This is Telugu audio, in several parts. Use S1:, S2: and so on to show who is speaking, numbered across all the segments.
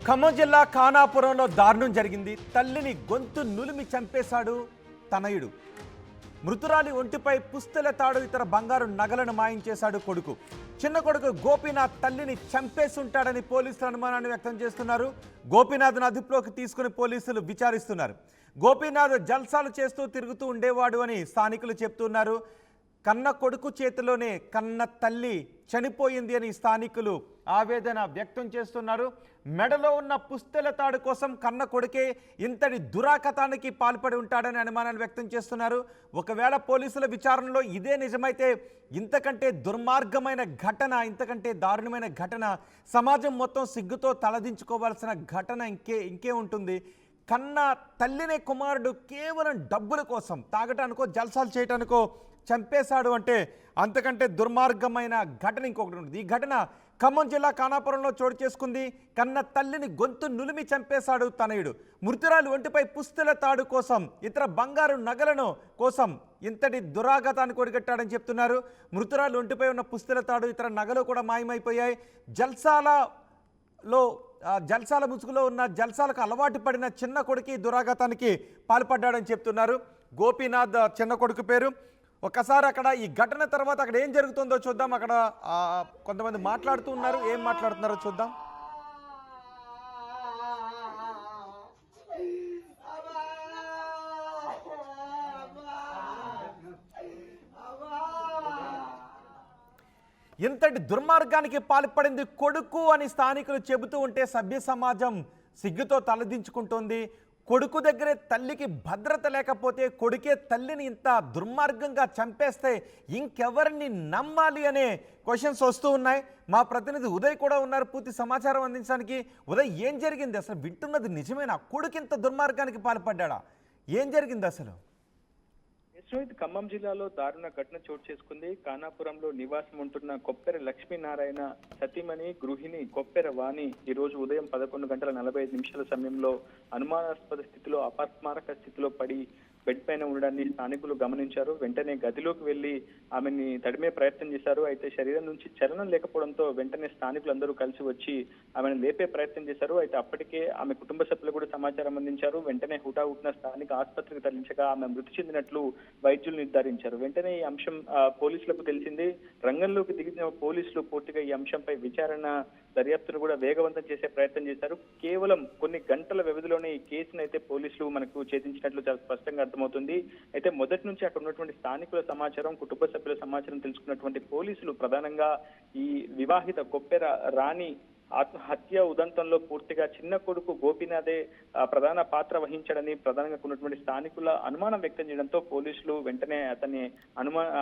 S1: ఖమ్మం జిల్లా ఖానాపురంలో దారుణం జరిగింది. తల్లిని గొంతు నులిమి చంపేశాడు తనయుడు. మృతురాలి ఒంటిపై పుస్తెల తాడు ఇతర బంగారు నగలను మాయించేశాడు కొడుకు. చిన్న కొడుకు గోపీనాథ్ తల్లిని చంపేస్తుంటాడని పోలీసులు అనుమానాన్ని వ్యక్తం చేస్తున్నారు. గోపీనాథ్ను అదుపులోకి తీసుకుని పోలీసులు విచారిస్తున్నారు. గోపీనాథ్ జల్సాలు చేస్తూ తిరుగుతూ ఉండేవాడు అని స్థానికులు చెప్తున్నారు. కన్న కొడుకు చేతిలోనే కన్న తల్లి చనిపోయింది అని స్థానికులు ఆవేదన వ్యక్తం చేస్తున్నారు. మెడలో ఉన్న పుస్తెల తాడు కోసం కన్న కొడుకే ఇంతటి దురాకతానికి పాల్పడి ఉంటాడని అనుమానాలు వ్యక్తం చేస్తున్నారు. ఒకవేళ పోలీసుల విచారణలో ఇదే నిజమైతే ఇంతకంటే దుర్మార్గమైన ఘటన, ఇంతకంటే దారుణమైన ఘటన, సమాజం మొత్తం సిగ్గుతో తలదించుకోవాల్సిన ఘటన ఇంకే ఉంటుంది. కన్న తల్లినే కుమారుడు కేవలం డబ్బుల కోసం తాగటానికో జల్సాలు చేయటానికో చంపేశాడు అంటే అంతకంటే దుర్మార్గమైన ఘటన ఇంకొకటి ఉంటుంది. ఈ ఘటన ఖమ్మం జిల్లా ఖానాపురంలో చోటు చేసుకుంది. కన్న తల్లిని గొంతు నులిమి చంపేశాడు తనయుడు. మృతురాలు ఒంటిపై పుస్తెల తాడు కోసం ఇతర బంగారు నగలను కోసం ఇంతటి దురాఘాతాన్ని కొడిగట్టాడని చెప్తున్నారు. మృతురాలు ఒంటిపై ఉన్న పుస్తెల తాడు ఇతర నగలు కూడా మాయమైపోయాయి. జల్సాల ముసుగులో ఉన్న జల్సాలకు అలవాటు పడిన చిన్న కొడుకు దురాఘాతానికి పాల్పడ్డాడని చెప్తున్నారు. గోపీనాథ్ చిన్న కొడుకు పేరు. ఒక్కసారి అక్కడ ఈ ఘటన తర్వాత అక్కడ ఏం జరుగుతుందో చూద్దాం. అక్కడ కొంతమంది మాట్లాడుతూ ఉన్నారు. ఏం మాట్లాడుతున్నారో చూద్దాం. ఇంతటి దుర్మార్గానికి పాల్పడింది కొడుకు అని స్థానికులు చెబుతూ ఉంటే సభ్య సమాజం సిగ్గుతో తలదించుకుంటోంది. కొడుకు దగ్గరే తల్లికి భద్రత లేకపోతే, కొడుకే తల్లిని ఇంత దుర్మార్గంగా చంపేస్తే ఇంకెవరిని నమ్మాలి అనే క్వశ్చన్స్ వస్తూ ఉన్నాయి. మా ప్రతినిధి ఉదయ్ కూడా ఉన్నారు పూర్తి సమాచారం అందించడానికి. ఉదయ్, ఏం జరిగింది అసలు? వింటున్నది నిజమేనా? కొడుకు ఇంత దుర్మార్గానికి పాల్పడ్డా? ఏం జరిగింది అసలు?
S2: ఖమ్మం జిల్లాలో దారుణ ఘటన చోటు చేసుకుంది. ఖానాపురంలో నివాసం ఉంటున్న కొప్పెర లక్ష్మీనారాయణ సతీమణి గృహిణి కొప్పెర వాణి ఈ రోజు ఉదయం 11:45 సమయంలో అనుమానాస్పద స్థితిలో అపస్మారక స్థితిలో పడి బెడ్ పైన ఉండడాన్ని స్థానికులు గమనించారు. వెంటనే గదిలోకి వెళ్లి ఆమెని తడిమే ప్రయత్నం చేశారు. అయితే శరీరం నుంచి చలనం లేకపోవడంతో వెంటనే స్థానికులందరూ కలిసి వచ్చి ఆమెను లేపే ప్రయత్నం చేశారు. అయితే అప్పటికే ఆమె కుటుంబ సభ్యులు కూడా సమాచారం అందించారు. వెంటనే హుటాహుటిన స్థానిక ఆసుపత్రికి తరలించగా ఆమె మృతి చెందినట్లు వైద్యులు నిర్ధారించారు. వెంటనే ఈ అంశం పోలీసులకు తెలిసింది. రంగంలోకి దిగిన పోలీసులు పూర్తిగా ఈ అంశంపై విచారణ దర్యాప్తును కూడా వేగవంతం చేసే ప్రయత్నం చేశారు. కేవలం కొన్ని గంటల వ్యవధిలోనే ఈ కేసును అయితే పోలీసులు మనకు ఛేదించినట్లు చాలా స్పష్టంగా అర్థమవుతుంది. అయితే మొదటి నుంచి అక్కడ ఉన్నటువంటి స్థానికుల సమాచారం, కుటుంబ సభ్యుల సమాచారం తెలుసుకున్నటువంటి పోలీసులు ప్రధానంగా ఈ వివాహిత కొప్పెర రాణి ఆత్మహత్య ఉదంతంలో పూర్తిగా చిన్న కొడుకు గోపీనాథే ప్రధాన పాత్ర వహించడని ప్రధానంగా ఉన్నటువంటి స్థానికుల అనుమానం వ్యక్తం చేయడంతో పోలీసులు వెంటనే అతన్ని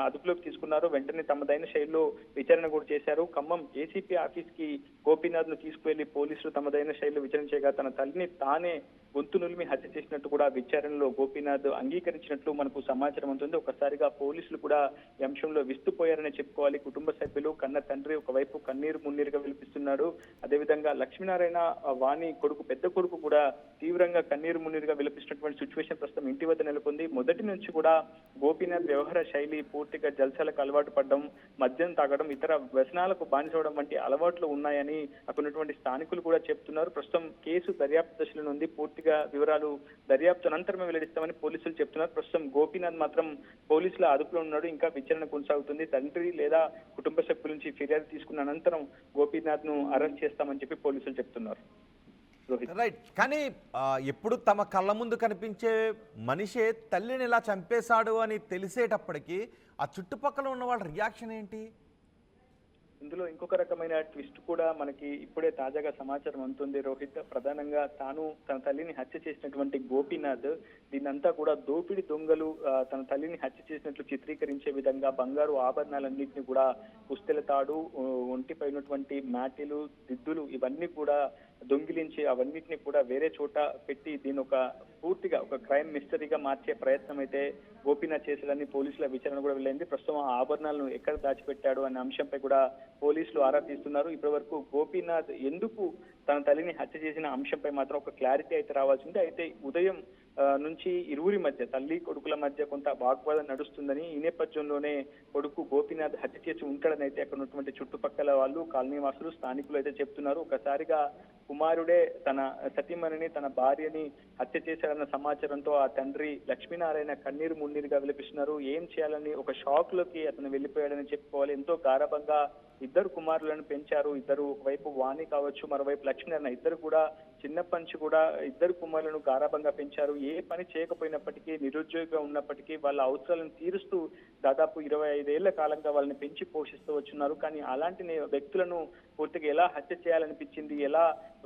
S2: అదుపులోకి తీసుకున్నారు. వెంటనే తమదైన శైలిలో విచారణ కూడా చేశారు. ఖమ్మం ఏసీపీ ఆఫీస్ కి గోపీనాథ్ ను తీసుకువెళ్లి పోలీసులు తమదైన శైలిలో విచారణ చేయగా తన తల్లిని తానే గొంతు నులిమి హత్య చేసినట్టు కూడా విచారణలో గోపీనాథ్ అంగీకరించినట్లు మనకు సమాచారం ఉంటుంది. ఒకసారిగా పోలీసులు కూడా ఈ అంశంలో విస్తుపోయారని చెప్పుకోవాలి. కుటుంబ సభ్యులు, కన్న తండ్రి ఒకవైపు కన్నీరు మున్నీరుగా విలిపిస్తున్నాడు. అదేవిధంగా లక్ష్మీనారాయణ వాణి కొడుకు, పెద్ద కొడుకు కూడా తీవ్రంగా కన్నీరు మున్నీరుగా విలపిస్తున్నటువంటి సిచ్యువేషన్ ప్రస్తుతం ఇంటి వద్ద నెలకొంది. మొదటి నుంచి కూడా గోపీనాథ్ వ్యవహార శైలి పూర్తిగా జల్సాలకు అలవాటు పడడం, మద్యం తాగడం, ఇతర వ్యసనాలకు బానిసవడం వంటి అలవాట్లు ఉన్నాయని అక్కడ ఉన్నటువంటి స్థానికులు కూడా చెప్తున్నారు. ప్రస్తుతం కేసు దర్యాప్తు దశలో ఉంది. పూర్తిగా వివరాలు దర్యాప్తు అనంతరమే వెల్లడిస్తామని పోలీసులు చెప్తున్నారు. ప్రస్తుతం గోపీనాథ్ మాత్రం పోలీసుల అదుపులో ఉన్నాడు. ఇంకా విచారణ కొనసాగుతుంది. తండ్రి లేదా కుటుంబ సభ్యుల నుంచి ఫిర్యాదు తీసుకున్న అనంతరం గోపీనాథ్ ను అరెస్ట్ చేస్తామని చెప్పి పోలీసులు చెప్తున్నారు.
S1: రైట్. కానీ ఎప్పుడు తమ కళ్ళ ముందు కనిపించే మనిషే తల్లిని ఇలా చంపేశాడు అని తెలిసేటప్పటికీ ఆ చుట్టుపక్కల ఉన్న వాళ్ళ రియాక్షన్ ఏంటి?
S2: ఇందులో ఇంకొక రకమైన ట్విస్ట్ కూడా మనకి ఇప్పుడే తాజాగా సమాచారం అందుతుంది రోహిత్. ప్రధానంగా తాను తన తల్లిని హత్య చేసినటువంటి గోపీనాథ్ దీన్నంతా కూడా దోపిడి దొంగలు తన తల్లిని హత్య చేసినట్లు చిత్రీకరించే విధంగా బంగారు ఆభరణాలన్నింటినీ కూడా పుస్తెల తాడు, ఒంటిపై ఉన్నటువంటి మ్యాటిలు, దిద్దులు ఇవన్నీ కూడా దొంగిలించి అవన్నిటిని కూడా వేరే చోట పెట్టి దీని పూర్తిగా ఒక క్రైమ్ మిస్టరీగా మార్చే ప్రయత్నం అయితే గోపీనాథ్ చేశాడని పోలీసుల విచారణ కూడా వెళ్ళింది. ప్రస్తుతం ఆ ఆభరణాలను ఎక్కడ దాచిపెట్టాడు అనే అంశంపై కూడా పోలీసులు ఆరా తీస్తున్నారు. ఇప్పటి వరకు గోపీనాథ్ ఎందుకు తన తల్లిని హత్య చేసిన అంశంపై మాత్రం ఒక క్లారిటీ అయితే రావాల్సింది. అయితే ఉదయం నుంచి ఇరువురి మధ్య తల్లి కొడుకుల మధ్య కొంత వాగ్వాదం నడుస్తుందని, ఈ నేపథ్యంలోనే కొడుకు గోపీనాథ్ హత్య చేసి ఉంటాడని అయితే అక్కడ ఉన్నటువంటి చుట్టుపక్కల వాళ్ళు, కాలనీవాసులు, స్థానికులు అయితే చెప్తున్నారు. ఒకసారిగా కుమారుడే తన సతీమణిని, తన భార్యని హత్య చేశారన్న సమాచారంతో ఆ తండ్రి లక్ష్మీనారాయణ కన్నీరు మున్నీరుగా విలపిస్తున్నారు. ఏం చేయాలని ఒక షాక్ లోకి అతను వెళ్ళిపోయాడని చెప్పుకోవాలి. ఎంతో గారభంగా ఇద్దరు కుమారులను పెంచారు. ఇద్దరు, ఒకవైపు వాణి కావచ్చు, మరోవైపు లక్ష్మీనారాయణ, ఇద్దరు కూడా చిన్నప్పటి నుంచి కూడా ఇద్దరు కుమారులను గారాభంగా పెంచారు. ఏ పని చేయకపోయినప్పటికీ, నిరుద్యోగిగా ఉన్నప్పటికీ వాళ్ళ అవసరాలను తీరుస్తూ దాదాపు 25 ఏళ్ల కాలంగా వాళ్ళని పెంచి పోషిస్తూ వచ్చున్నారు. కానీ అలాంటి వ్యక్తులను పూర్తిగా ఎలా హత్య చేయాలనిపించింది, ఎలా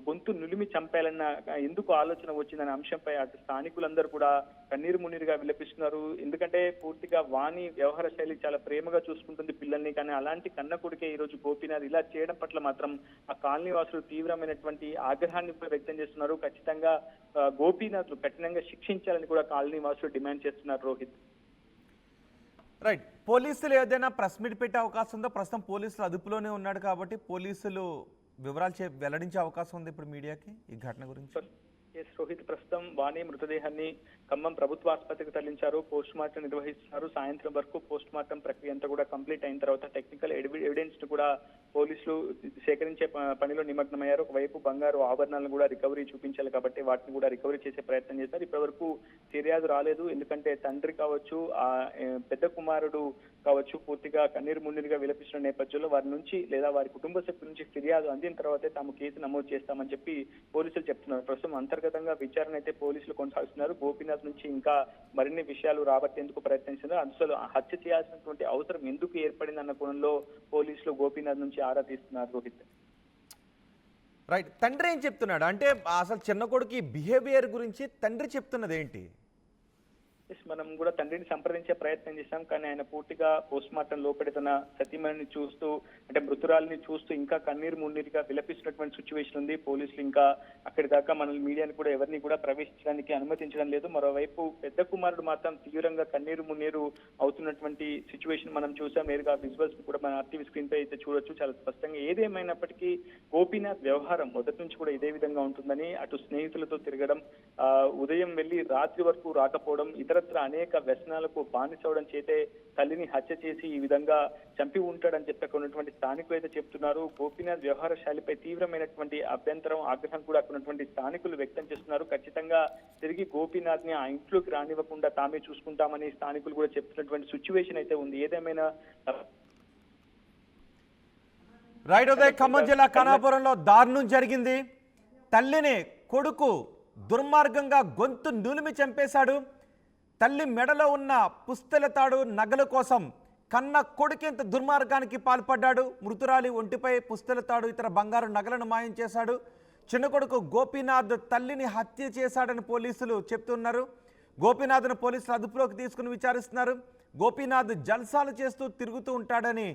S2: గొంతు నులిమి చంపాలన్న ఎందుకు ఆలోచన వచ్చిందనే అంశంపై అటు స్థానికులందరూ కూడా కన్నీరు మున్నీరుగా విలపిస్తున్నారు. ఎందుకంటే పూర్తిగా వాణి వ్యవహార శైలి చాలా ప్రేమగా చూసుకుంటుంది పిల్లల్ని. కానీ అలాంటి కన్న కొడుకే ఈ రోజు గోపీనాథ్ ఇలా చేయడం పట్ల మాత్రం ఆ కాలనీ వాసులు తీవ్రమైనటువంటి ఆగ్రహాన్ని వ్యక్తం చేస్తున్నారు. ఖచ్చితంగా గోపీనాథ్ కఠినంగా శిక్షించాలని కూడా కాలనీ వాసులు డిమాండ్ చేస్తున్నారు. రోహిత్,
S1: రైట్, పోలీసులు ఏదైనా ప్రెస్ మీట్ పెట్టే అవకాశం ఉందో? ప్రస్తుతం పోలీసులు అదుపులోనే ఉన్నాడు కాబట్టి పోలీసులు వివరాలు వెల్లడించే అవకాశం ఉంది ఇప్పుడు మీడియాకి ఈ ఘటన గురించి?
S2: రోహిత్, ప్రస్తుతం వాణి మృతదేహాన్ని ఖమ్మం ప్రభుత్వ ఆసుపత్రికి తరలించారు. పోస్ట్ మార్టం నిర్వహిస్తున్నారు. సాయంత్రం వరకు పోస్ట్ మార్టం ప్రక్రియ అంతా కూడా కంప్లీట్ అయిన తర్వాత టెక్నికల్ ఎవిడెన్స్ ను కూడా పోలీసులు సేకరించే పనిలో నిమగ్నమయ్యారు. ఒకవైపు బంగారు ఆభరణాలను కూడా రికవరీ చూపించాలి కాబట్టి వాటిని కూడా రికవరీ చేసే ప్రయత్నం చేశారు. ఇప్పటివరకు ఫిర్యాదు రాలేదు. ఎందుకంటే తండ్రి కావచ్చు, ఆ పెద్ద కుమారుడు కావచ్చు పూర్తిగా కన్నీరు మున్నీరుగా విలపిస్తున్న నేపథ్యంలో వారి నుంచి లేదా వారి కుటుంబ సభ్యుల నుంచి ఫిర్యాదు అందిన తర్వాతే తాము కేసు నమోదు చేస్తామని చెప్పి పోలీసులు చెప్తున్నారు. ప్రస్తుతం అంతర్గతంగా విచారణ అయితే పోలీసులు కొనసాగిస్తున్నారు. గోపీనాథ్ నుంచి ఇంకా మరిన్ని విషయాలు రాబట్టేందుకు ప్రయత్నిస్తున్నారు. అసలు హత్య చేయాల్సినటువంటి అవసరం ఎందుకు ఏర్పడిందన్న కోణంలో పోలీసులు గోపీనాథ్ నుంచి ఆరా తీస్తున్నారు. రోహిత్,
S1: రైట్, తండ్రి ఏం చెప్తున్నాడు అంటే అసలు చిన్న కొడుకు బిహేవియర్ గురించి తండ్రి చెప్తున్నది ఏంటి?
S2: మనం కూడా తండ్రిని సంప్రదించే ప్రయత్నం చేశాం. కానీ ఆయన పూర్తిగా పోస్ట్ మార్టం లోపడి తన సతీమణిని చూస్తూ, అంటే మృతురాలిని చూస్తూ ఇంకా కన్నీరు మున్నీరుగా విలపిస్తున్నటువంటి సిచ్యువేషన్ ఉంది. పోలీసులు ఇంకా అక్కడి దాకా మన మీడియాని కూడా ఎవరిని కూడా ప్రవేశించడానికి అనుమతించడం లేదు. మరోవైపు పెద్ద కుమారుడు మాత్రం తీవ్రంగా కన్నీరు మున్నీరు అవుతున్నటువంటి సిచ్యువేషన్ మనం చూసాం. నేరుగా విజువల్స్ కూడా మన ఆర్టీవీ స్క్రీన్ పై అయితే చూడొచ్చు చాలా స్పష్టంగా. ఏదేమైనప్పటికీ గోపీనాథ్ వ్యవహారం మొదటి నుంచి కూడా ఇదే విధంగా ఉంటుందని, అటు స్నేహితులతో తిరగడం, ఉదయం వెళ్లి రాత్రి వరకు రాకపోవడం, ఇతరత్ర అనేక వ్యసనాలకు బానిసవడం చేతే తల్లిని హత్య చేసి ఈ విధంగా చంపి ఉంటాడని చెప్పి అక్కడ ఉన్నటువంటి స్థానికులు అయితే చెప్తున్నారు. గోపీనాథ్ వ్యవహార శైలిపై తీవ్రమైనటువంటి అభ్యంతరం, ఆగ్రహం కూడా అక్కడ ఉన్నటువంటి స్థానికులు వ్యక్తం చేస్తున్నారు. ఖచ్చితంగా తిరిగి గోపీనాథ్ ని ఆ ఇంట్లోకి రానివ్వకుండా తామే చూసుకుంటామని స్థానికులు కూడా చెప్తున్నటువంటి సిచ్యువేషన్ అయితే ఉంది. ఏదేమైనా
S1: రైట్, ఉదయ్, ఖమ్మం జిల్లా ఖానాపురంలో దారుణం జరిగింది. తల్లిని కొడుకు దుర్మార్గంగా గొంతు నులిమి చంపేశాడు. తల్లి మెడలో ఉన్న పుస్తెల తాడు నగల కోసం కన్న కొడుకెంత దుర్మార్గానికి పాల్పడ్డాడు. మృతురాలి ఒంటిపై పుస్తెల తాడు, ఇతర బంగారు నగలను మాయం చేశాడు. చిన్న కొడుకు గోపీనాథ్ తల్లిని హత్య చేశాడని పోలీసులు చెప్తున్నారు. గోపీనాథ్ను పోలీసులు అదుపులోకి తీసుకుని విచారిస్తున్నారు. గోపీనాథ్ జల్సాలు చేస్తూ తిరుగుతూ ఉంటాడని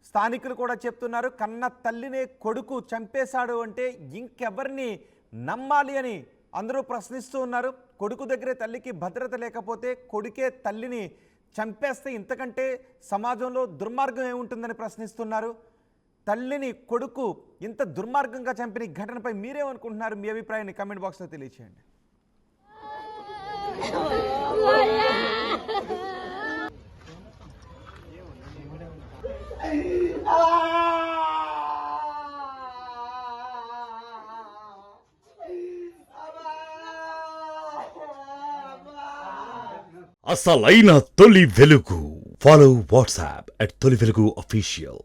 S1: స్థానికులు కూడా చెప్తున్నారు. కన్న తల్లినే కొడుకు చంపేశాడు అంటే ఇంకెవరిని నమ్మాలి అని అందరూ ప్రశ్నిస్తూ ఉన్నారు. కొడుకు దగ్గరే తల్లికి భద్రత లేకపోతే కొడుకే తల్లిని చంపేస్తే ఇంతకంటే సమాజంలో దుర్మార్గం ఏముంటుందని ప్రశ్నిస్తున్నారు. తల్లిని కొడుకు ఇంత దుర్మార్గంగా చంపిన ఘటనపై మీరేమనుకుంటున్నారు? మీ అభిప్రాయాన్ని కామెంట్ బాక్స్లో తెలియచేయండి.
S3: అసలైన తొలి వెలుగు. ఫాలో వాట్సాప్ @తొలి వెలుగు official.